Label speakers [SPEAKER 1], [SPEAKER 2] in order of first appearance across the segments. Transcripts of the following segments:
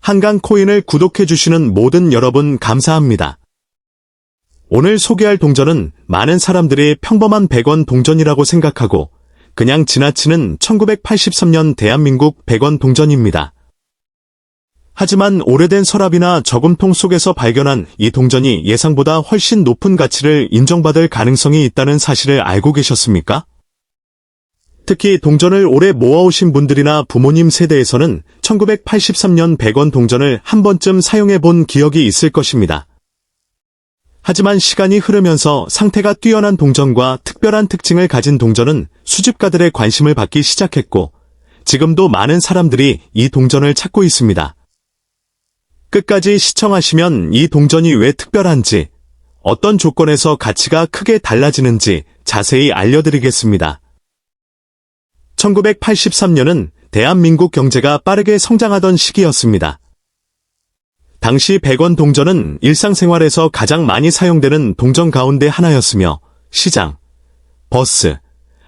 [SPEAKER 1] 한강코인을 구독해주시는 모든 여러분 감사합니다. 오늘 소개할 동전은 많은 사람들이 평범한 100원 동전이라고 생각하고 그냥 지나치는 1983년 대한민국 100원 동전입니다. 하지만 오래된 서랍이나 저금통 속에서 발견한 이 동전이 예상보다 훨씬 높은 가치를 인정받을 가능성이 있다는 사실을 알고 계셨습니까? 특히 동전을 오래 모아오신 분들이나 부모님 세대에서는 1983년 100원 동전을 한 번쯤 사용해 본 기억이 있을 것입니다. 하지만 시간이 흐르면서 상태가 뛰어난 동전과 특별한 특징을 가진 동전은 수집가들의 관심을 받기 시작했고, 지금도 많은 사람들이 이 동전을 찾고 있습니다. 끝까지 시청하시면 이 동전이 왜 특별한지, 어떤 조건에서 가치가 크게 달라지는지 자세히 알려드리겠습니다. 1983년은 대한민국 경제가 빠르게 성장하던 시기였습니다. 당시 100원 동전은 일상생활에서 가장 많이 사용되는 동전 가운데 하나였으며 시장, 버스,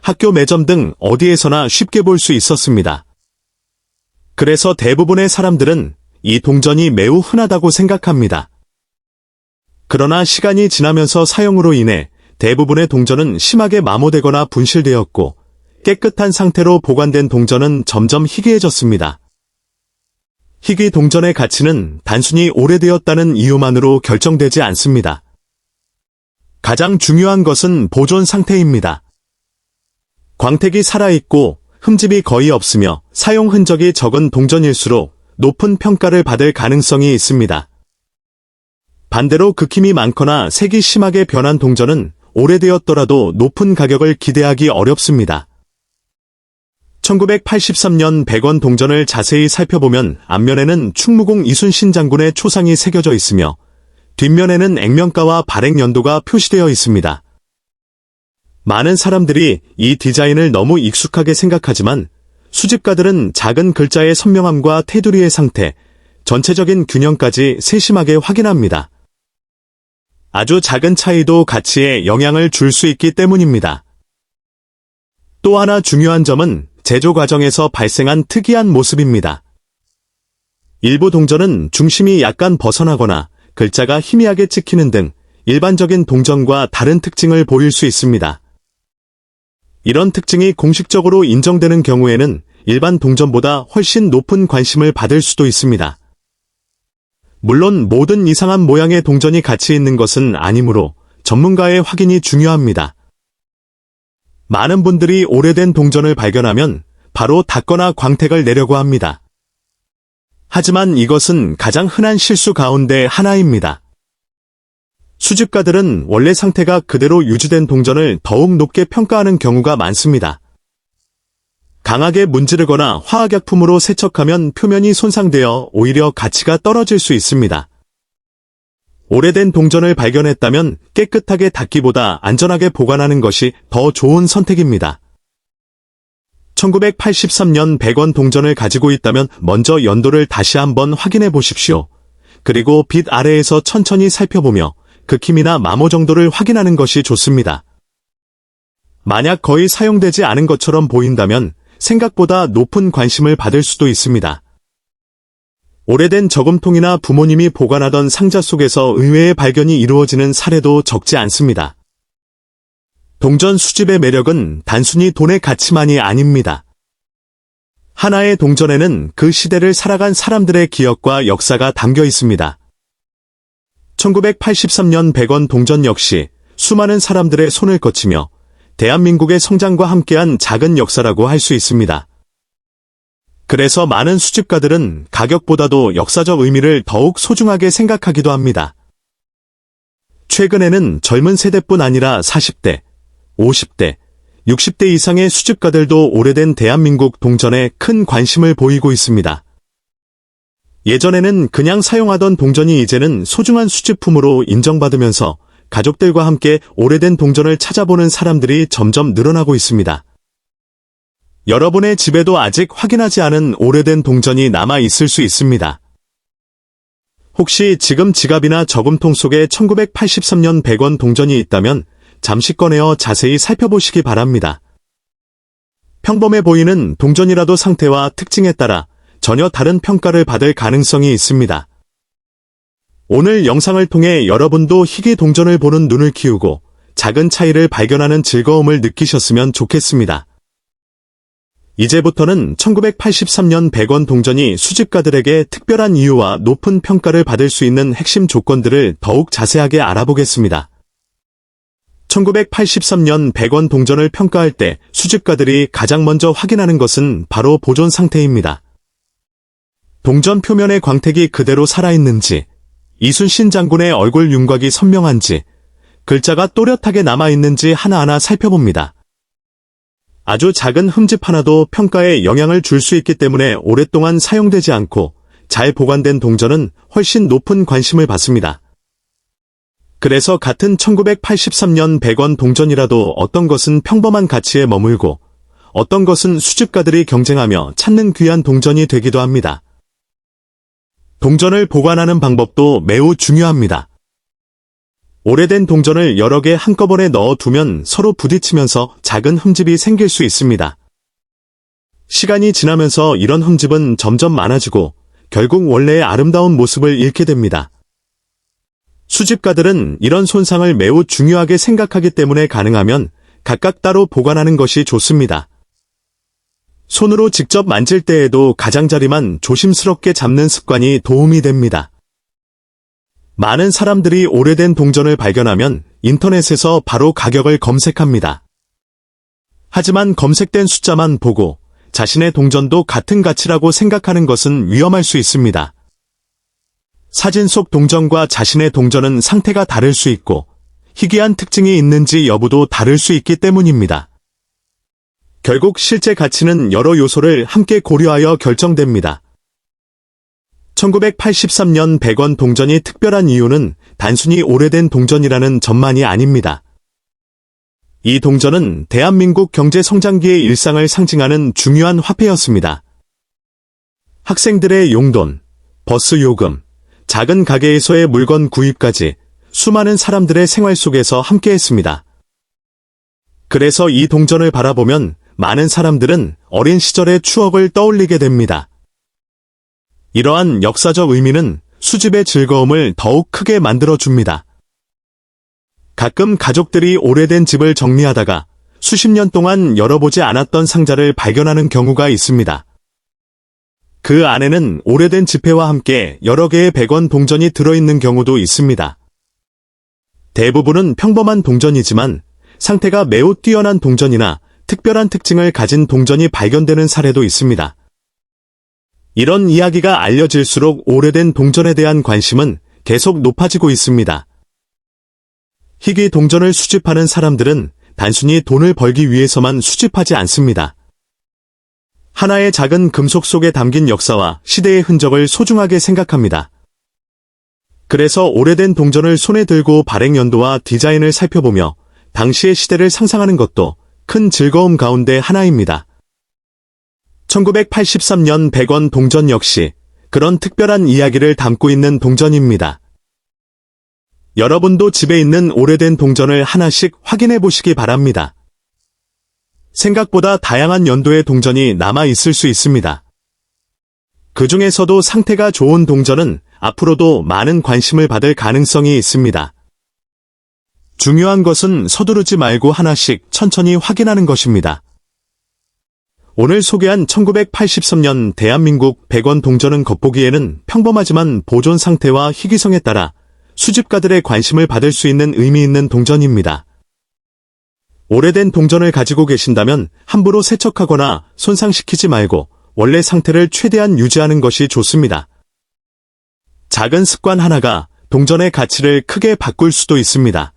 [SPEAKER 1] 학교 매점 등 어디에서나 쉽게 볼 수 있었습니다. 그래서 대부분의 사람들은 이 동전이 매우 흔하다고 생각합니다. 그러나 시간이 지나면서 사용으로 인해 대부분의 동전은 심하게 마모되거나 분실되었고 깨끗한 상태로 보관된 동전은 점점 희귀해졌습니다. 희귀 동전의 가치는 단순히 오래되었다는 이유만으로 결정되지 않습니다. 가장 중요한 것은 보존 상태입니다. 광택이 살아있고 흠집이 거의 없으며 사용 흔적이 적은 동전일수록 높은 평가를 받을 가능성이 있습니다. 반대로 극힘이 많거나 색이 심하게 변한 동전은 오래되었더라도 높은 가격을 기대하기 어렵습니다. 1983년 100원 동전을 자세히 살펴보면 앞면에는 충무공 이순신 장군의 초상이 새겨져 있으며 뒷면에는 액면가와 발행 연도가 표시되어 있습니다. 많은 사람들이 이 디자인을 너무 익숙하게 생각하지만 수집가들은 작은 글자의 선명함과 테두리의 상태, 전체적인 균형까지 세심하게 확인합니다. 아주 작은 차이도 가치에 영향을 줄 수 있기 때문입니다. 또 하나 중요한 점은 제조 과정에서 발생한 특이한 모습입니다. 일부 동전은 중심이 약간 벗어나거나 글자가 희미하게 찍히는 등 일반적인 동전과 다른 특징을 보일 수 있습니다. 이런 특징이 공식적으로 인정되는 경우에는 일반 동전보다 훨씬 높은 관심을 받을 수도 있습니다. 물론 모든 이상한 모양의 동전이 가치 있는 것은 아니므로 전문가의 확인이 중요합니다. 많은 분들이 오래된 동전을 발견하면 바로 닦거나 광택을 내려고 합니다. 하지만 이것은 가장 흔한 실수 가운데 하나입니다. 수집가들은 원래 상태가 그대로 유지된 동전을 더욱 높게 평가하는 경우가 많습니다. 강하게 문지르거나 화학약품으로 세척하면 표면이 손상되어 오히려 가치가 떨어질 수 있습니다. 오래된 동전을 발견했다면 깨끗하게 닦기보다 안전하게 보관하는 것이 더 좋은 선택입니다. 1983년 100원 동전을 가지고 있다면 먼저 연도를 다시 한번 확인해 보십시오. 그리고 빛 아래에서 천천히 살펴보며 극힘이나 마모 정도를 확인하는 것이 좋습니다. 만약 거의 사용되지 않은 것처럼 보인다면 생각보다 높은 관심을 받을 수도 있습니다. 오래된 저금통이나 부모님이 보관하던 상자 속에서 의외의 발견이 이루어지는 사례도 적지 않습니다. 동전 수집의 매력은 단순히 돈의 가치만이 아닙니다. 하나의 동전에는 그 시대를 살아간 사람들의 기억과 역사가 담겨 있습니다. 1983년 100원 동전 역시 수많은 사람들의 손을 거치며 대한민국의 성장과 함께한 작은 역사라고 할 수 있습니다. 그래서 많은 수집가들은 가격보다도 역사적 의미를 더욱 소중하게 생각하기도 합니다. 최근에는 젊은 세대뿐 아니라 40대, 50대, 60대 이상의 수집가들도 오래된 대한민국 동전에 큰 관심을 보이고 있습니다. 예전에는 그냥 사용하던 동전이 이제는 소중한 수집품으로 인정받으면서 가족들과 함께 오래된 동전을 찾아보는 사람들이 점점 늘어나고 있습니다. 여러분의 집에도 아직 확인하지 않은 오래된 동전이 남아 있을 수 있습니다. 혹시 지금 지갑이나 저금통 속에 1983년 100원 동전이 있다면 잠시 꺼내어 자세히 살펴보시기 바랍니다. 평범해 보이는 동전이라도 상태와 특징에 따라 전혀 다른 평가를 받을 가능성이 있습니다. 오늘 영상을 통해 여러분도 희귀 동전을 보는 눈을 키우고 작은 차이를 발견하는 즐거움을 느끼셨으면 좋겠습니다. 이제부터는 1983년 100원 동전이 수집가들에게 특별한 이유와 높은 평가를 받을 수 있는 핵심 조건들을 더욱 자세하게 알아보겠습니다. 1983년 100원 동전을 평가할 때 수집가들이 가장 먼저 확인하는 것은 바로 보존 상태입니다. 동전 표면의 광택이 그대로 살아있는지, 이순신 장군의 얼굴 윤곽이 선명한지, 글자가 또렷하게 남아있는지 하나하나 살펴봅니다. 아주 작은 흠집 하나도 평가에 영향을 줄 수 있기 때문에 오랫동안 사용되지 않고 잘 보관된 동전은 훨씬 높은 관심을 받습니다. 그래서 같은 1983년 100원 동전이라도 어떤 것은 평범한 가치에 머물고 어떤 것은 수집가들이 경쟁하며 찾는 귀한 동전이 되기도 합니다. 동전을 보관하는 방법도 매우 중요합니다. 오래된 동전을 여러 개 한꺼번에 넣어두면 서로 부딪히면서 작은 흠집이 생길 수 있습니다. 시간이 지나면서 이런 흠집은 점점 많아지고 결국 원래의 아름다운 모습을 잃게 됩니다. 수집가들은 이런 손상을 매우 중요하게 생각하기 때문에 가능하면 각각 따로 보관하는 것이 좋습니다. 손으로 직접 만질 때에도 가장자리만 조심스럽게 잡는 습관이 도움이 됩니다. 많은 사람들이 오래된 동전을 발견하면 인터넷에서 바로 가격을 검색합니다. 하지만 검색된 숫자만 보고 자신의 동전도 같은 가치라고 생각하는 것은 위험할 수 있습니다. 사진 속 동전과 자신의 동전은 상태가 다를 수 있고 희귀한 특징이 있는지 여부도 다를 수 있기 때문입니다. 결국 실제 가치는 여러 요소를 함께 고려하여 결정됩니다. 1983년 100원 동전이 특별한 이유는 단순히 오래된 동전이라는 점만이 아닙니다. 이 동전은 대한민국 경제 성장기의 일상을 상징하는 중요한 화폐였습니다. 학생들의 용돈, 버스 요금, 작은 가게에서의 물건 구입까지 수많은 사람들의 생활 속에서 함께했습니다. 그래서 이 동전을 바라보면 많은 사람들은 어린 시절의 추억을 떠올리게 됩니다. 이러한 역사적 의미는 수집의 즐거움을 더욱 크게 만들어줍니다. 가끔 가족들이 오래된 집을 정리하다가 수십 년 동안 열어보지 않았던 상자를 발견하는 경우가 있습니다. 그 안에는 오래된 지폐와 함께 여러 개의 100원 동전이 들어있는 경우도 있습니다. 대부분은 평범한 동전이지만 상태가 매우 뛰어난 동전이나 특별한 특징을 가진 동전이 발견되는 사례도 있습니다. 이런 이야기가 알려질수록 오래된 동전에 대한 관심은 계속 높아지고 있습니다. 희귀 동전을 수집하는 사람들은 단순히 돈을 벌기 위해서만 수집하지 않습니다. 하나의 작은 금속 속에 담긴 역사와 시대의 흔적을 소중하게 생각합니다. 그래서 오래된 동전을 손에 들고 발행 연도와 디자인을 살펴보며 당시의 시대를 상상하는 것도 큰 즐거움 가운데 하나입니다. 1983년 100원 동전 역시 그런 특별한 이야기를 담고 있는 동전입니다. 여러분도 집에 있는 오래된 동전을 하나씩 확인해 보시기 바랍니다. 생각보다 다양한 연도의 동전이 남아 있을 수 있습니다. 그 중에서도 상태가 좋은 동전은 앞으로도 많은 관심을 받을 가능성이 있습니다. 중요한 것은 서두르지 말고 하나씩 천천히 확인하는 것입니다. 오늘 소개한 1983년 대한민국 100원 동전은 겉보기에는 평범하지만 보존 상태와 희귀성에 따라 수집가들의 관심을 받을 수 있는 의미 있는 동전입니다. 오래된 동전을 가지고 계신다면 함부로 세척하거나 손상시키지 말고 원래 상태를 최대한 유지하는 것이 좋습니다. 작은 습관 하나가 동전의 가치를 크게 바꿀 수도 있습니다.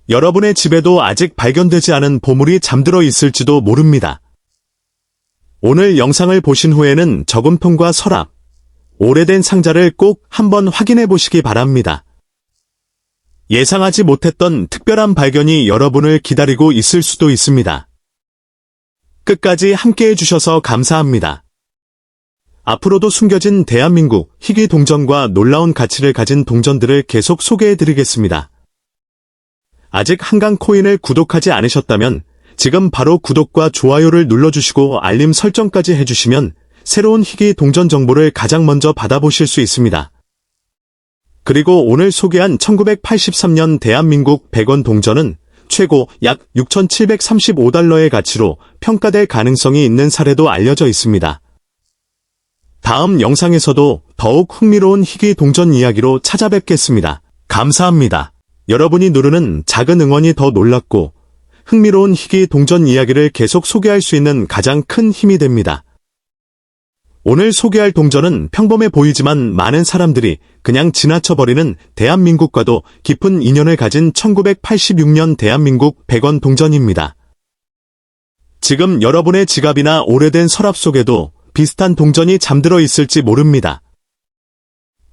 [SPEAKER 1] 여러분의 집에도 아직 발견되지 않은 보물이 잠들어 있을지도 모릅니다. 오늘 영상을 보신 후에는 저금통과 서랍, 오래된 상자를 꼭 한번 확인해 보시기 바랍니다. 예상하지 못했던 특별한 발견이 여러분을 기다리고 있을 수도 있습니다. 끝까지 함께해 주셔서 감사합니다. 앞으로도 숨겨진 대한민국 희귀 동전과 놀라운 가치를 가진 동전들을 계속 소개해 드리겠습니다. 아직 한강코인을 구독하지 않으셨다면 지금 바로 구독과 좋아요를 눌러주시고 알림 설정까지 해주시면 새로운 희귀 동전 정보를 가장 먼저 받아보실 수 있습니다. 그리고 오늘 소개한 1983년 대한민국 100원 동전은 최고 약 6,735달러의 가치로 평가될 가능성이 있는 사례도 알려져 있습니다. 다음 영상에서도 더욱 흥미로운 희귀 동전 이야기로 찾아뵙겠습니다. 감사합니다. 여러분이 누르는 작은 응원이 더 놀랍고 흥미로운 희귀 동전 이야기를 계속 소개할 수 있는 가장 큰 힘이 됩니다. 오늘 소개할 동전은 평범해 보이지만 많은 사람들이 그냥 지나쳐버리는 대한민국과도 깊은 인연을 가진 1986년 대한민국 100원 동전입니다. 지금 여러분의 지갑이나 오래된 서랍 속에도 비슷한 동전이 잠들어 있을지 모릅니다.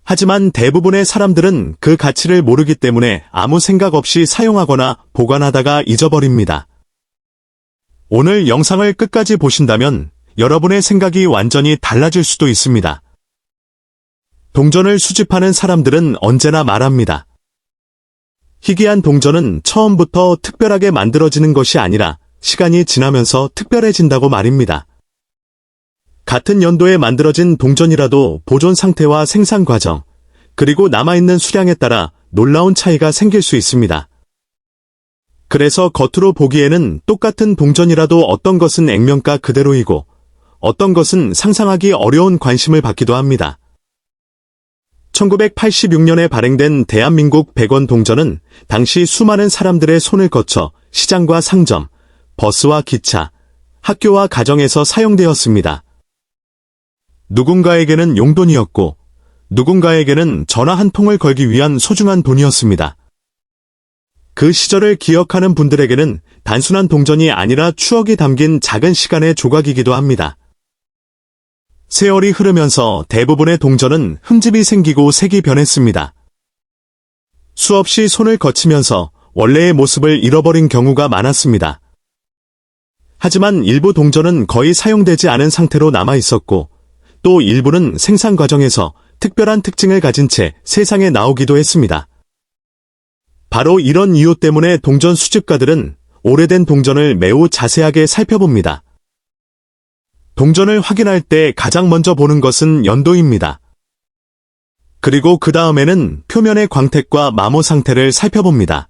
[SPEAKER 1] 하지만 대부분의 사람들은 그 가치를 모르기 때문에 아무 생각 없이 사용하거나 보관하다가 잊어버립니다. 오늘 영상을 끝까지 보신다면 여러분의 생각이 완전히 달라질 수도 있습니다. 동전을 수집하는 사람들은 언제나 말합니다. 희귀한 동전은 처음부터 특별하게 만들어지는 것이 아니라 시간이 지나면서 특별해진다고 말입니다. 같은 연도에 만들어진 동전이라도 보존 상태와 생산 과정, 그리고 남아있는 수량에 따라 놀라운 차이가 생길 수 있습니다. 그래서 겉으로 보기에는 똑같은 동전이라도 어떤 것은 액면가 그대로이고 어떤 것은 상상하기 어려운 관심을 받기도 합니다. 1986년에 발행된 대한민국 100원 동전은 당시 수많은 사람들의 손을 거쳐 시장과 상점, 버스와 기차, 학교와 가정에서 사용되었습니다. 누군가에게는 용돈이었고 누군가에게는 전화 한 통을 걸기 위한 소중한 돈이었습니다. 그 시절을 기억하는 분들에게는 단순한 동전이 아니라 추억이 담긴 작은 시간의 조각이기도 합니다. 세월이 흐르면서 대부분의 동전은 흠집이 생기고 색이 변했습니다. 수없이 손을 거치면서 원래의 모습을 잃어버린 경우가 많았습니다. 하지만 일부 동전은 거의 사용되지 않은 상태로 남아 있었고 또 일부는 생산 과정에서 특별한 특징을 가진 채 세상에 나오기도 했습니다. 바로 이런 이유 때문에 동전 수집가들은 오래된 동전을 매우 자세하게 살펴봅니다. 동전을 확인할 때 가장 먼저 보는 것은 연도입니다. 그리고 그 다음에는 표면의 광택과 마모 상태를 살펴봅니다.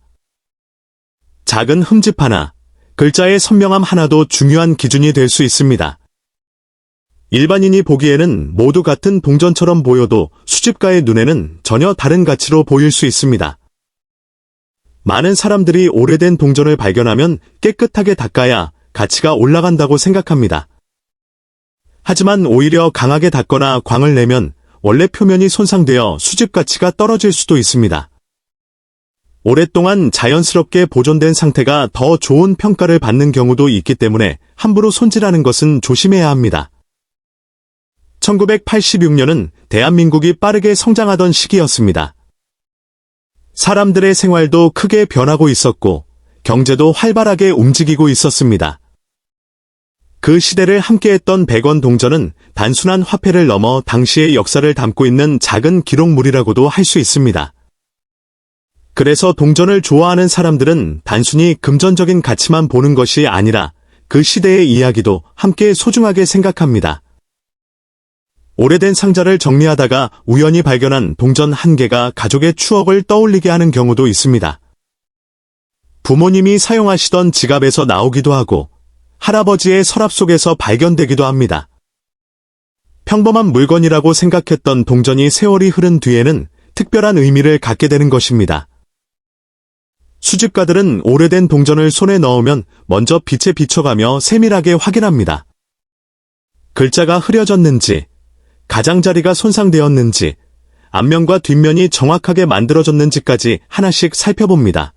[SPEAKER 1] 작은 흠집 하나, 글자의 선명함 하나도 중요한 기준이 될 수 있습니다. 일반인이 보기에는 모두 같은 동전처럼 보여도 수집가의 눈에는 전혀 다른 가치로 보일 수 있습니다. 많은 사람들이 오래된 동전을 발견하면 깨끗하게 닦아야 가치가 올라간다고 생각합니다. 하지만 오히려 강하게 닦거나 광을 내면 원래 표면이 손상되어 수집 가치가 떨어질 수도 있습니다. 오랫동안 자연스럽게 보존된 상태가 더 좋은 평가를 받는 경우도 있기 때문에 함부로 손질하는 것은 조심해야 합니다. 1986년은 대한민국이 빠르게 성장하던 시기였습니다. 사람들의 생활도 크게 변하고 있었고 경제도 활발하게 움직이고 있었습니다. 그 시대를 함께했던 100원 동전은 단순한 화폐를 넘어 당시의 역사를 담고 있는 작은 기록물이라고도 할 수 있습니다. 그래서 동전을 좋아하는 사람들은 단순히 금전적인 가치만 보는 것이 아니라 그 시대의 이야기도 함께 소중하게 생각합니다. 오래된 상자를 정리하다가 우연히 발견한 동전 한 개가 가족의 추억을 떠올리게 하는 경우도 있습니다. 부모님이 사용하시던 지갑에서 나오기도 하고 할아버지의 서랍 속에서 발견되기도 합니다. 평범한 물건이라고 생각했던 동전이 세월이 흐른 뒤에는 특별한 의미를 갖게 되는 것입니다. 수집가들은 오래된 동전을 손에 넣으면 먼저 빛에 비춰가며 세밀하게 확인합니다. 글자가 흐려졌는지, 가장자리가 손상되었는지, 앞면과 뒷면이 정확하게 만들어졌는지까지 하나씩 살펴봅니다.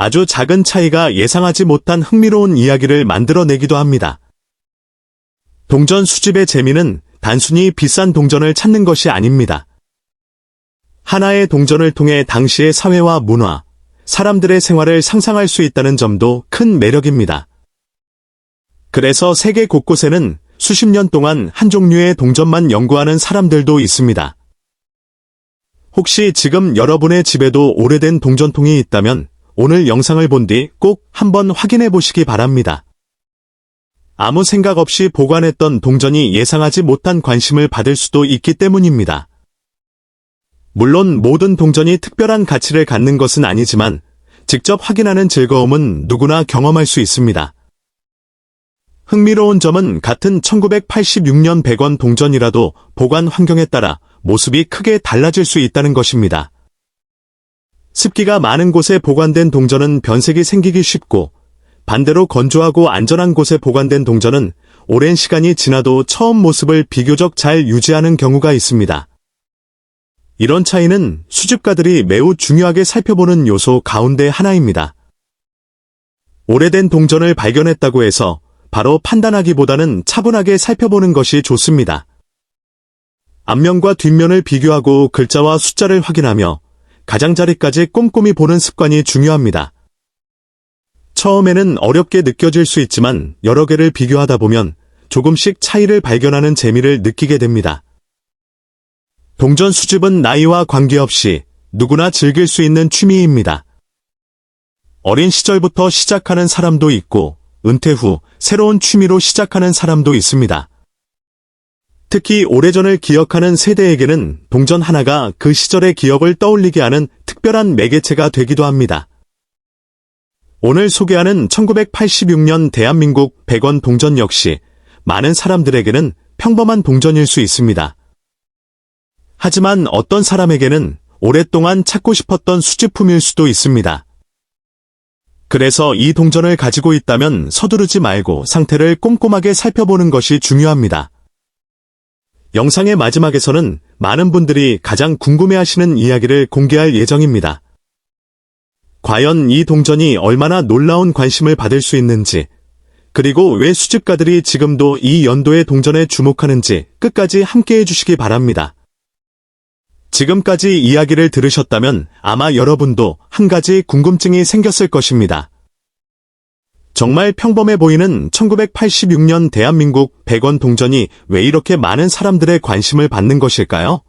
[SPEAKER 1] 아주 작은 차이가 예상하지 못한 흥미로운 이야기를 만들어내기도 합니다. 동전 수집의 재미는 단순히 비싼 동전을 찾는 것이 아닙니다. 하나의 동전을 통해 당시의 사회와 문화, 사람들의 생활을 상상할 수 있다는 점도 큰 매력입니다. 그래서 세계 곳곳에는 수십 년 동안 한 종류의 동전만 연구하는 사람들도 있습니다. 혹시 지금 여러분의 집에도 오래된 동전통이 있다면 오늘 영상을 본 뒤 꼭 한번 확인해 보시기 바랍니다. 아무 생각 없이 보관했던 동전이 예상하지 못한 관심을 받을 수도 있기 때문입니다. 물론 모든 동전이 특별한 가치를 갖는 것은 아니지만 직접 확인하는 즐거움은 누구나 경험할 수 있습니다. 흥미로운 점은 같은 1986년 100원 동전이라도 보관 환경에 따라 모습이 크게 달라질 수 있다는 것입니다. 습기가 많은 곳에 보관된 동전은 변색이 생기기 쉽고 반대로 건조하고 안전한 곳에 보관된 동전은 오랜 시간이 지나도 처음 모습을 비교적 잘 유지하는 경우가 있습니다. 이런 차이는 수집가들이 매우 중요하게 살펴보는 요소 가운데 하나입니다. 오래된 동전을 발견했다고 해서 바로 판단하기보다는 차분하게 살펴보는 것이 좋습니다. 앞면과 뒷면을 비교하고 글자와 숫자를 확인하며 가장자리까지 꼼꼼히 보는 습관이 중요합니다. 처음에는 어렵게 느껴질 수 있지만 여러 개를 비교하다 보면 조금씩 차이를 발견하는 재미를 느끼게 됩니다. 동전 수집은 나이와 관계없이 누구나 즐길 수 있는 취미입니다. 어린 시절부터 시작하는 사람도 있고 은퇴 후 새로운 취미로 시작하는 사람도 있습니다. 특히 오래전을 기억하는 세대에게는 동전 하나가 그 시절의 기억을 떠올리게 하는 특별한 매개체가 되기도 합니다. 오늘 소개하는 1986년 대한민국 100원 동전 역시 많은 사람들에게는 평범한 동전일 수 있습니다. 하지만 어떤 사람에게는 오랫동안 찾고 싶었던 수집품일 수도 있습니다. 그래서 이 동전을 가지고 있다면 서두르지 말고 상태를 꼼꼼하게 살펴보는 것이 중요합니다. 영상의 마지막에서는 많은 분들이 가장 궁금해하시는 이야기를 공개할 예정입니다. 과연 이 동전이 얼마나 놀라운 관심을 받을 수 있는지, 그리고 왜 수집가들이 지금도 이 연도의 동전에 주목하는지 끝까지 함께해 주시기 바랍니다. 지금까지 이야기를 들으셨다면 아마 여러분도 한 가지 궁금증이 생겼을 것입니다. 정말 평범해 보이는 1986년 대한민국 100원 동전이 왜 이렇게 많은 사람들의 관심을 받는 것일까요?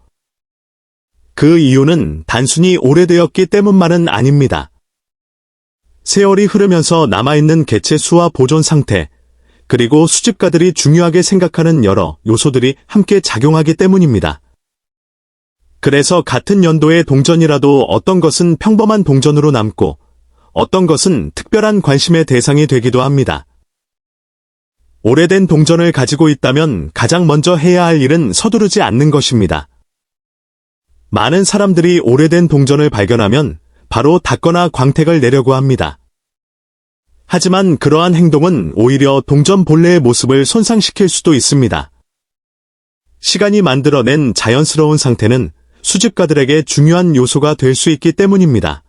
[SPEAKER 1] 그 이유는 단순히 오래되었기 때문만은 아닙니다. 세월이 흐르면서 남아있는 개체 수와 보존 상태, 그리고 수집가들이 중요하게 생각하는 여러 요소들이 함께 작용하기 때문입니다. 그래서 같은 연도의 동전이라도 어떤 것은 평범한 동전으로 남고 어떤 것은 특별한 관심의 대상이 되기도 합니다. 오래된 동전을 가지고 있다면 가장 먼저 해야 할 일은 서두르지 않는 것입니다. 많은 사람들이 오래된 동전을 발견하면 바로 닫거나 광택을 내려고 합니다. 하지만 그러한 행동은 오히려 동전 본래의 모습을 손상시킬 수도 있습니다. 시간이 만들어낸 자연스러운 상태는 수집가들에게 중요한 요소가 될 수 있기 때문입니다.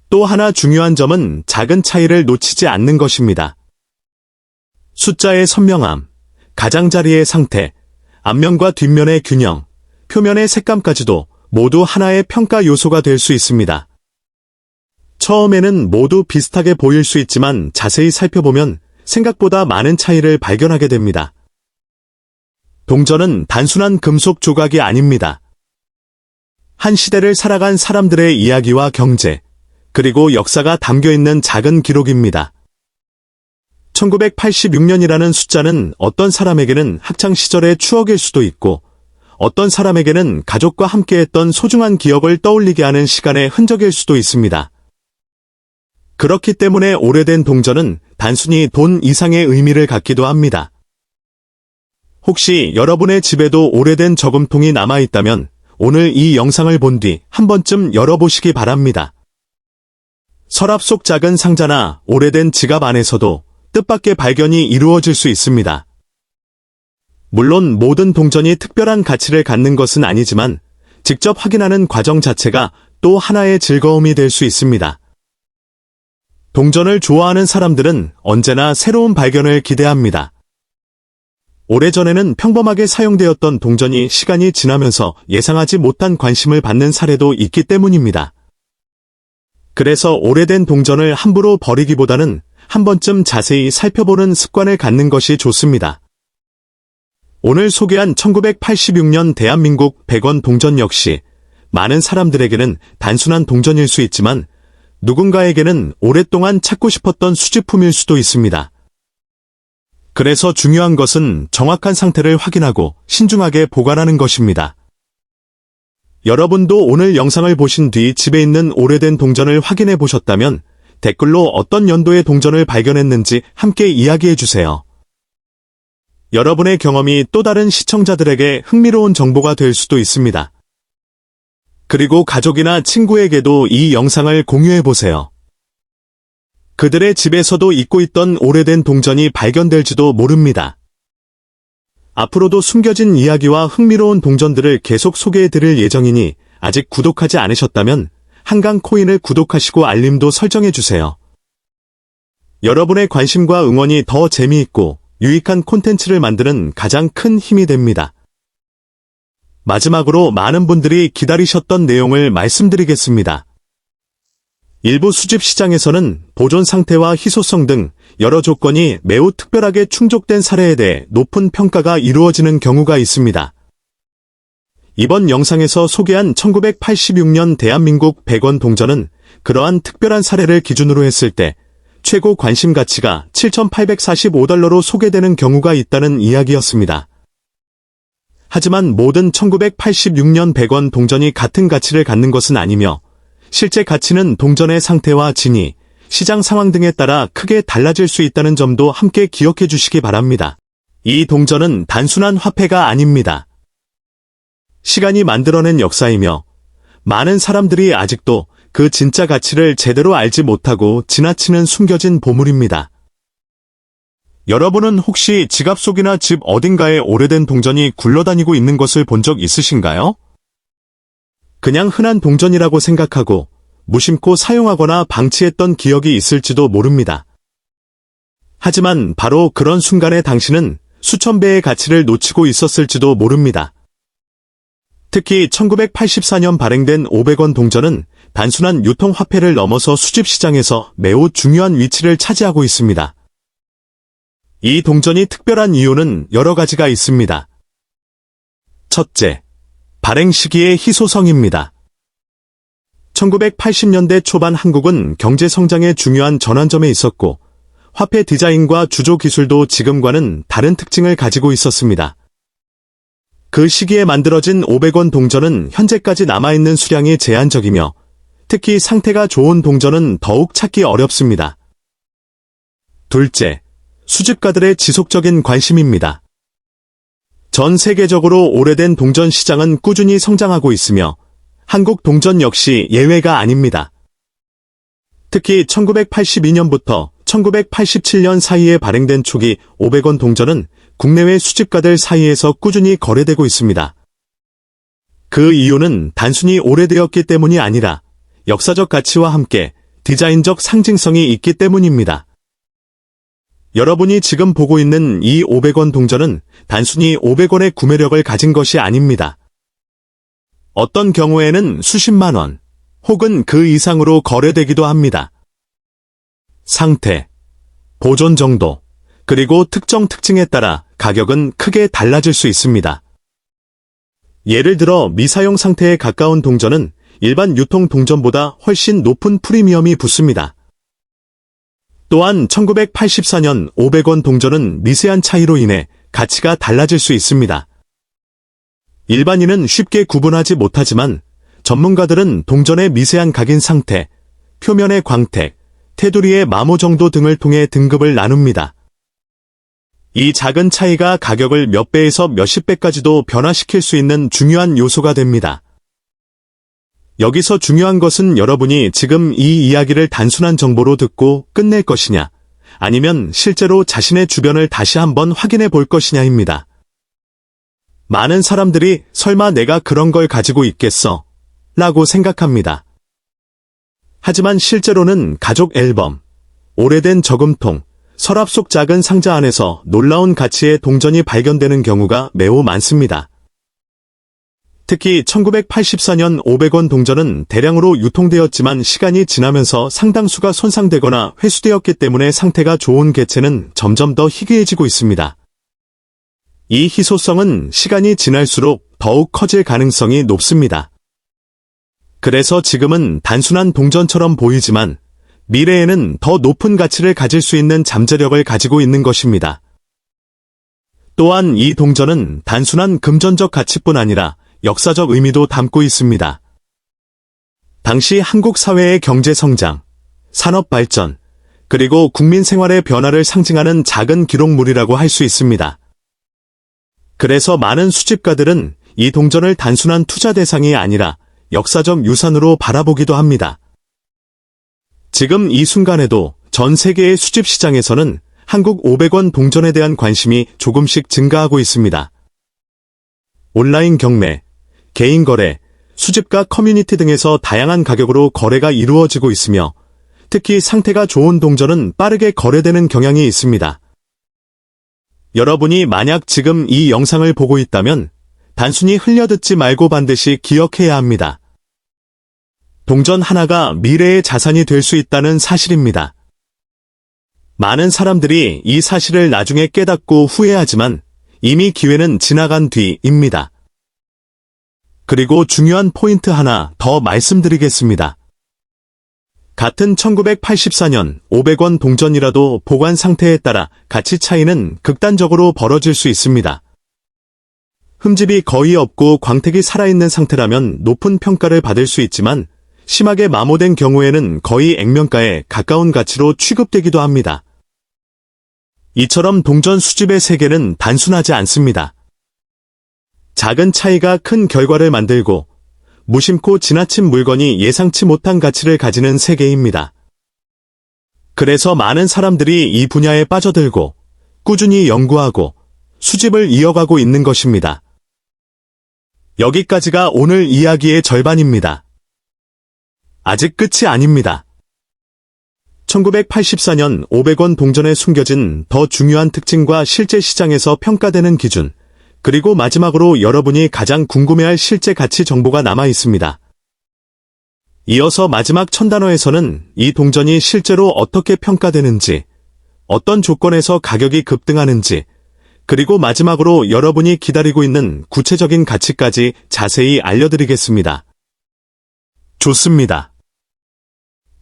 [SPEAKER 1] 또 하나 중요한 점은 작은 차이를 놓치지 않는 것입니다. 숫자의 선명함, 가장자리의 상태, 앞면과 뒷면의 균형, 표면의 색감까지도 모두 하나의 평가 요소가 될 수 있습니다. 처음에는 모두 비슷하게 보일 수 있지만 자세히 살펴보면 생각보다 많은 차이를 발견하게 됩니다. 동전은 단순한 금속 조각이 아닙니다. 한 시대를 살아간 사람들의 이야기와 경제, 그리고 역사가 담겨있는 작은 기록입니다. 1986년이라는 숫자는 어떤 사람에게는 학창시절의 추억일 수도 있고 어떤 사람에게는 가족과 함께했던 소중한 기억을 떠올리게 하는 시간의 흔적일 수도 있습니다. 그렇기 때문에 오래된 동전은 단순히 돈 이상의 의미를 갖기도 합니다. 혹시 여러분의 집에도 오래된 저금통이 남아있다면 오늘 이 영상을 본 뒤 한 번쯤 열어보시기 바랍니다. 서랍 속 작은 상자나 오래된 지갑 안에서도 뜻밖의 발견이 이루어질 수 있습니다. 물론 모든 동전이 특별한 가치를 갖는 것은 아니지만 직접 확인하는 과정 자체가 또 하나의 즐거움이 될 수 있습니다. 동전을 좋아하는 사람들은 언제나 새로운 발견을 기대합니다. 오래전에는 평범하게 사용되었던 동전이 시간이 지나면서 예상하지 못한 관심을 받는 사례도 있기 때문입니다. 그래서 오래된 동전을 함부로 버리기보다는 한 번쯤 자세히 살펴보는 습관을 갖는 것이 좋습니다. 오늘 소개한 1986년 대한민국 100원 동전 역시 많은 사람들에게는 단순한 동전일 수 있지만 누군가에게는 오랫동안 찾고 싶었던 수집품일 수도 있습니다. 그래서 중요한 것은 정확한 상태를 확인하고 신중하게 보관하는 것입니다. 여러분도 오늘 영상을 보신 뒤 집에 있는 오래된 동전을 확인해 보셨다면 댓글로 어떤 연도의 동전을 발견했는지 함께 이야기해 주세요. 여러분의 경험이 또 다른 시청자들에게 흥미로운 정보가 될 수도 있습니다. 그리고 가족이나 친구에게도 이 영상을 공유해 보세요. 그들의 집에서도 잊고 있던 오래된 동전이 발견될지도 모릅니다. 앞으로도 숨겨진 이야기와 흥미로운 동전들을 계속 소개해 드릴 예정이니 아직 구독하지 않으셨다면 한강코인을 구독하시고 알림도 설정해 주세요. 여러분의 관심과 응원이 더 재미있고 유익한 콘텐츠를 만드는 가장 큰 힘이 됩니다. 마지막으로 많은 분들이 기다리셨던 내용을 말씀드리겠습니다. 일부 수집 시장에서는 보존 상태와 희소성 등 여러 조건이 매우 특별하게 충족된 사례에 대해 높은 평가가 이루어지는 경우가 있습니다. 이번 영상에서 소개한 1986년 대한민국 100원 동전은 그러한 특별한 사례를 기준으로 했을 때 최고 관심 가치가 7,845달러로 소개되는 경우가 있다는 이야기였습니다. 하지만 모든 1986년 100원 동전이 같은 가치를 갖는 것은 아니며 실제 가치는 동전의 상태와 진위, 시장 상황 등에 따라 크게 달라질 수 있다는 점도 함께 기억해 주시기 바랍니다. 이 동전은 단순한 화폐가 아닙니다. 시간이 만들어낸 역사이며 많은 사람들이 아직도 그 진짜 가치를 제대로 알지 못하고 지나치는 숨겨진 보물입니다. 여러분은 혹시 지갑 속이나 집 어딘가에 오래된 동전이 굴러다니고 있는 것을 본 적 있으신가요? 그냥 흔한 동전이라고 생각하고 무심코 사용하거나 방치했던 기억이 있을지도 모릅니다. 하지만 바로 그런 순간에 당신은 수천 배의 가치를 놓치고 있었을지도 모릅니다. 특히 1984년 발행된 500원 동전은 단순한 유통화폐를 넘어서 수집시장에서 매우 중요한 위치를 차지하고 있습니다. 이 동전이 특별한 이유는 여러 가지가 있습니다. 첫째, 발행 시기의 희소성입니다. 1980년대 초반 한국은 경제 성장의 중요한 전환점에 있었고 화폐 디자인과 주조 기술도 지금과는 다른 특징을 가지고 있었습니다. 그 시기에 만들어진 500원 동전은 현재까지 남아있는 수량이 제한적이며 특히 상태가 좋은 동전은 더욱 찾기 어렵습니다. 둘째, 수집가들의 지속적인 관심입니다. 전 세계적으로 오래된 동전 시장은 꾸준히 성장하고 있으며 한국 동전 역시 예외가 아닙니다. 특히 1982년부터 1987년 사이에 발행된 초기 500원 동전은 국내외 수집가들 사이에서 꾸준히 거래되고 있습니다. 그 이유는 단순히 오래되었기 때문이 아니라 역사적 가치와 함께 디자인적 상징성이 있기 때문입니다. 여러분이 지금 보고 있는 이 500원 동전은 단순히 500원의 구매력을 가진 것이 아닙니다. 어떤 경우에는 수십만 원, 혹은 그 이상으로 거래되기도 합니다. 상태, 보존 정도, 그리고 특정 특징에 따라 가격은 크게 달라질 수 있습니다. 예를 들어 미사용 상태에 가까운 동전은 일반 유통 동전보다 훨씬 높은 프리미엄이 붙습니다. 또한 1984년 500원 동전은 미세한 차이로 인해 가치가 달라질 수 있습니다. 일반인은 쉽게 구분하지 못하지만 전문가들은 동전의 미세한 각인 상태, 표면의 광택, 테두리의 마모 정도 등을 통해 등급을 나눕니다. 이 작은 차이가 가격을 몇 배에서 몇십 배까지도 변화시킬 수 있는 중요한 요소가 됩니다. 여기서 중요한 것은 여러분이 지금 이 이야기를 단순한 정보로 듣고 끝낼 것이냐, 아니면 실제로 자신의 주변을 다시 한번 확인해 볼 것이냐입니다. 많은 사람들이 설마 내가 그런 걸 가지고 있겠어? 라고 생각합니다. 하지만 실제로는 가족 앨범, 오래된 저금통, 서랍 속 작은 상자 안에서 놀라운 가치의 동전이 발견되는 경우가 매우 많습니다. 특히 1984년 500원 동전은 대량으로 유통되었지만 시간이 지나면서 상당수가 손상되거나 회수되었기 때문에 상태가 좋은 개체는 점점 더 희귀해지고 있습니다. 이 희소성은 시간이 지날수록 더욱 커질 가능성이 높습니다. 그래서 지금은 단순한 동전처럼 보이지만 미래에는 더 높은 가치를 가질 수 있는 잠재력을 가지고 있는 것입니다. 또한 이 동전은 단순한 금전적 가치뿐 아니라 역사적 의미도 담고 있습니다. 당시 한국 사회의 경제 성장, 산업 발전, 그리고 국민 생활의 변화를 상징하는 작은 기록물이라고 할 수 있습니다. 그래서 많은 수집가들은 이 동전을 단순한 투자 대상이 아니라 역사적 유산으로 바라보기도 합니다. 지금 이 순간에도 전 세계의 수집 시장에서는 한국 500원 동전에 대한 관심이 조금씩 증가하고 있습니다. 온라인 경매, 개인 거래, 수집가 커뮤니티 등에서 다양한 가격으로 거래가 이루어지고 있으며 특히 상태가 좋은 동전은 빠르게 거래되는 경향이 있습니다. 여러분이 만약 지금 이 영상을 보고 있다면 단순히 흘려듣지 말고 반드시 기억해야 합니다. 동전 하나가 미래의 자산이 될 수 있다는 사실입니다. 많은 사람들이 이 사실을 나중에 깨닫고 후회하지만 이미 기회는 지나간 뒤입니다. 그리고 중요한 포인트 하나 더 말씀드리겠습니다. 같은 1984년 500원 동전이라도 보관 상태에 따라 가치 차이는 극단적으로 벌어질 수 있습니다. 흠집이 거의 없고 광택이 살아있는 상태라면 높은 평가를 받을 수 있지만 심하게 마모된 경우에는 거의 액면가에 가까운 가치로 취급되기도 합니다. 이처럼 동전 수집의 세계는 단순하지 않습니다. 작은 차이가 큰 결과를 만들고 무심코 지나친 물건이 예상치 못한 가치를 가지는 세계입니다. 그래서 많은 사람들이 이 분야에 빠져들고 꾸준히 연구하고 수집을 이어가고 있는 것입니다. 여기까지가 오늘 이야기의 절반입니다. 아직 끝이 아닙니다. 1984년 500원 동전에 숨겨진 더 중요한 특징과 실제 시장에서 평가되는 기준, 그리고 마지막으로 여러분이 가장 궁금해할 실제 가치 정보가 남아 있습니다. 이어서 마지막 1000단어에서는 이 동전이 실제로 어떻게 평가되는지, 어떤 조건에서 가격이 급등하는지, 그리고 마지막으로 여러분이 기다리고 있는 구체적인 가치까지 자세히 알려드리겠습니다. 좋습니다.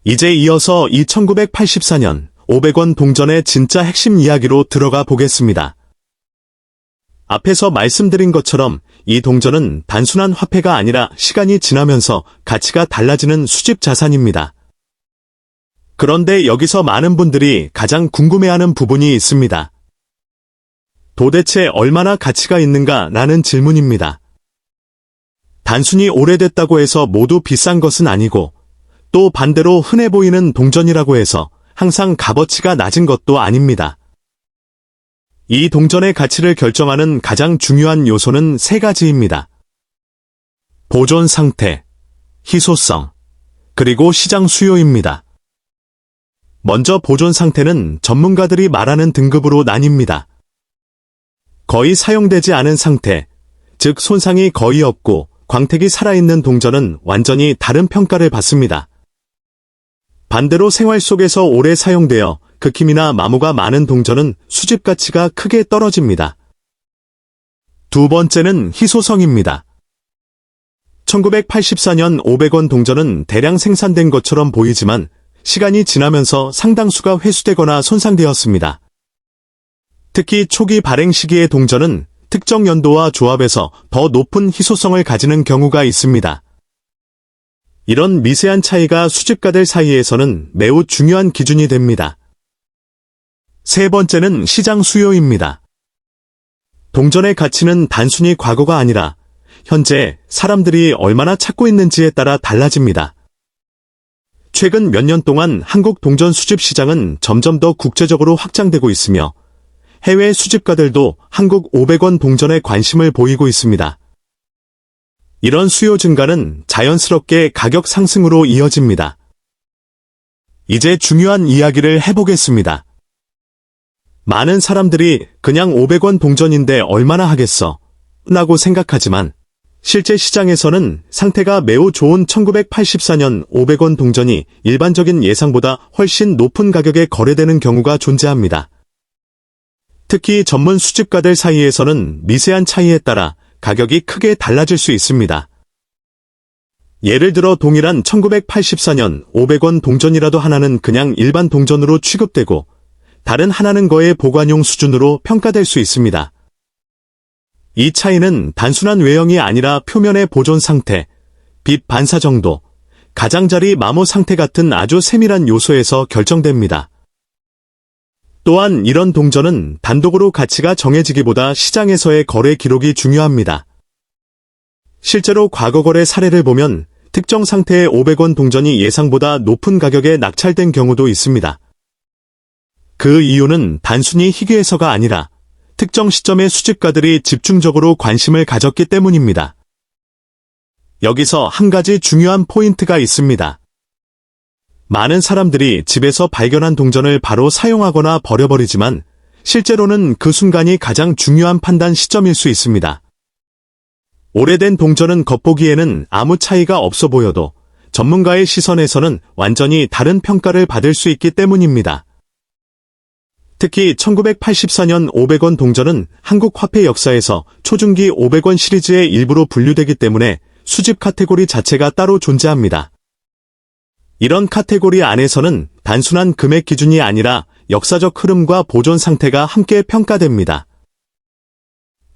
[SPEAKER 1] 이제 이어서 이 1984년 500원 동전의 진짜 핵심 이야기로 들어가 보겠습니다. 앞에서 말씀드린 것처럼 이 동전은 단순한 화폐가 아니라 시간이 지나면서 가치가 달라지는 수집 자산입니다. 그런데 여기서 많은 분들이 가장 궁금해하는 부분이 있습니다. 도대체 얼마나 가치가 있는가 라는 질문입니다. 단순히 오래됐다고 해서 모두 비싼 것은 아니고 또 반대로 흔해 보이는 동전이라고 해서 항상 값어치가 낮은 것도 아닙니다. 이 동전의 가치를 결정하는 가장 중요한 요소는 세 가지입니다. 보존 상태, 희소성, 그리고 시장 수요입니다. 먼저 보존 상태는 전문가들이 말하는 등급으로 나뉩니다. 거의 사용되지 않은 상태, 즉 손상이 거의 없고 광택이 살아있는 동전은 완전히 다른 평가를 받습니다. 반대로 생활 속에서 오래 사용되어 극힘이나 마모가 많은 동전은 수집 가치가 크게 떨어집니다. 두 번째는 희소성입니다. 1984년 500원 동전은 대량 생산된 것처럼 보이지만 시간이 지나면서 상당수가 회수되거나 손상되었습니다. 특히 초기 발행 시기의 동전은 특정 연도와 조합에서 더 높은 희소성을 가지는 경우가 있습니다. 이런 미세한 차이가 수집가들 사이에서는 매우 중요한 기준이 됩니다. 세 번째는 시장 수요입니다. 동전의 가치는 단순히 과거가 아니라 현재 사람들이 얼마나 찾고 있는지에 따라 달라집니다. 최근 몇 년 동안 한국 동전 수집 시장은 점점 더 국제적으로 확장되고 있으며 해외 수집가들도 한국 500원 동전에 관심을 보이고 있습니다. 이런 수요 증가는 자연스럽게 가격 상승으로 이어집니다. 이제 중요한 이야기를 해보겠습니다. 많은 사람들이 그냥 500원 동전인데 얼마나 하겠어? 라고 생각하지만 실제 시장에서는 상태가 매우 좋은 1984년 500원 동전이 일반적인 예상보다 훨씬 높은 가격에 거래되는 경우가 존재합니다. 특히 전문 수집가들 사이에서는 미세한 차이에 따라 가격이 크게 달라질 수 있습니다. 예를 들어 동일한 1984년 500원 동전이라도 하나는 그냥 일반 동전으로 취급되고 다른 하나는 거의 보관용 수준으로 평가될 수 있습니다. 이 차이는 단순한 외형이 아니라 표면의 보존 상태, 빛 반사 정도, 가장자리 마모 상태 같은 아주 세밀한 요소에서 결정됩니다. 또한 이런 동전은 단독으로 가치가 정해지기보다 시장에서의 거래 기록이 중요합니다. 실제로 과거 거래 사례를 보면 특정 상태의 500원 동전이 예상보다 높은 가격에 낙찰된 경우도 있습니다. 그 이유는 단순히 희귀해서가 아니라 특정 시점의 수집가들이 집중적으로 관심을 가졌기 때문입니다. 여기서 한 가지 중요한 포인트가 있습니다. 많은 사람들이 집에서 발견한 동전을 바로 사용하거나 버려버리지만 실제로는 그 순간이 가장 중요한 판단 시점일 수 있습니다. 오래된 동전은 겉보기에는 아무 차이가 없어 보여도 전문가의 시선에서는 완전히 다른 평가를 받을 수 있기 때문입니다. 특히 1984년 500원 동전은 한국 화폐 역사에서 초중기 500원 시리즈의 일부로 분류되기 때문에 수집 카테고리 자체가 따로 존재합니다. 이런 카테고리 안에서는 단순한 금액 기준이 아니라 역사적 흐름과 보존 상태가 함께 평가됩니다.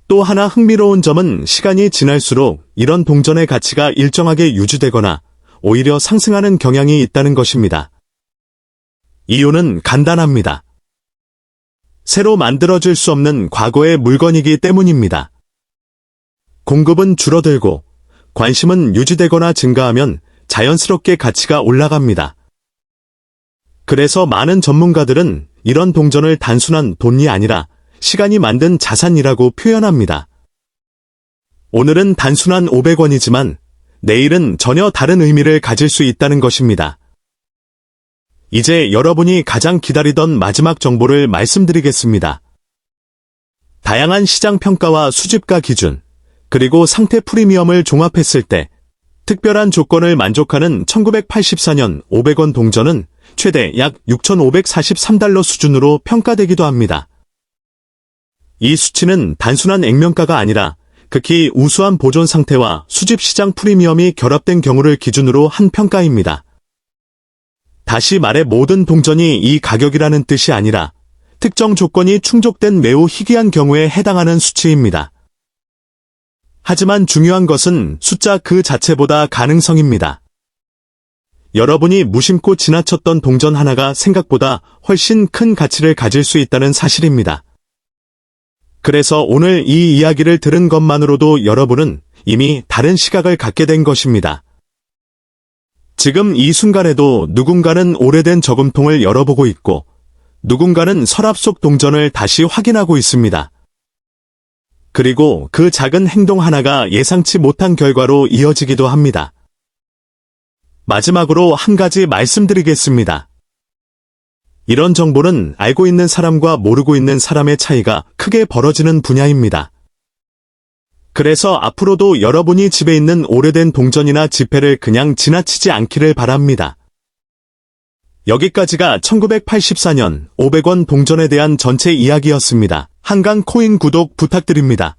[SPEAKER 1] 또 하나 흥미로운 점은 시간이 지날수록 이런 동전의 가치가 일정하게 유지되거나 오히려 상승하는 경향이 있다는 것입니다. 이유는 간단합니다. 새로 만들어질 수 없는 과거의 물건이기 때문입니다. 공급은 줄어들고 관심은 유지되거나 증가하면 자연스럽게 가치가 올라갑니다. 그래서 많은 전문가들은 이런 동전을 단순한 돈이 아니라 시간이 만든 자산이라고 표현합니다. 오늘은 단순한 500원이지만 내일은 전혀 다른 의미를 가질 수 있다는 것입니다. 이제 여러분이 가장 기다리던 마지막 정보를 말씀드리겠습니다. 다양한 시장 평가와 수집가 기준, 그리고 상태 프리미엄을 종합했을 때 특별한 조건을 만족하는 1984년 500원 동전은 최대 약 6,543달러 수준으로 평가되기도 합니다. 이 수치는 단순한 액면가가 아니라 극히 우수한 보존 상태와 수집 시장 프리미엄이 결합된 경우를 기준으로 한 평가입니다. 다시 말해 모든 동전이 이 가격이라는 뜻이 아니라 특정 조건이 충족된 매우 희귀한 경우에 해당하는 수치입니다. 하지만 중요한 것은 숫자 그 자체보다 가능성입니다. 여러분이 무심코 지나쳤던 동전 하나가 생각보다 훨씬 큰 가치를 가질 수 있다는 사실입니다. 그래서 오늘 이 이야기를 들은 것만으로도 여러분은 이미 다른 시각을 갖게 된 것입니다. 지금 이 순간에도 누군가는 오래된 저금통을 열어보고 있고 누군가는 서랍 속 동전을 다시 확인하고 있습니다. 그리고 그 작은 행동 하나가 예상치 못한 결과로 이어지기도 합니다. 마지막으로 한 가지 말씀드리겠습니다. 이런 정보는 알고 있는 사람과 모르고 있는 사람의 차이가 크게 벌어지는 분야입니다. 그래서 앞으로도 여러분이 집에 있는 오래된 동전이나 지폐를 그냥 지나치지 않기를 바랍니다. 여기까지가 1984년 500원 동전에 대한 전체 이야기였습니다. 한강 코인 구독 부탁드립니다.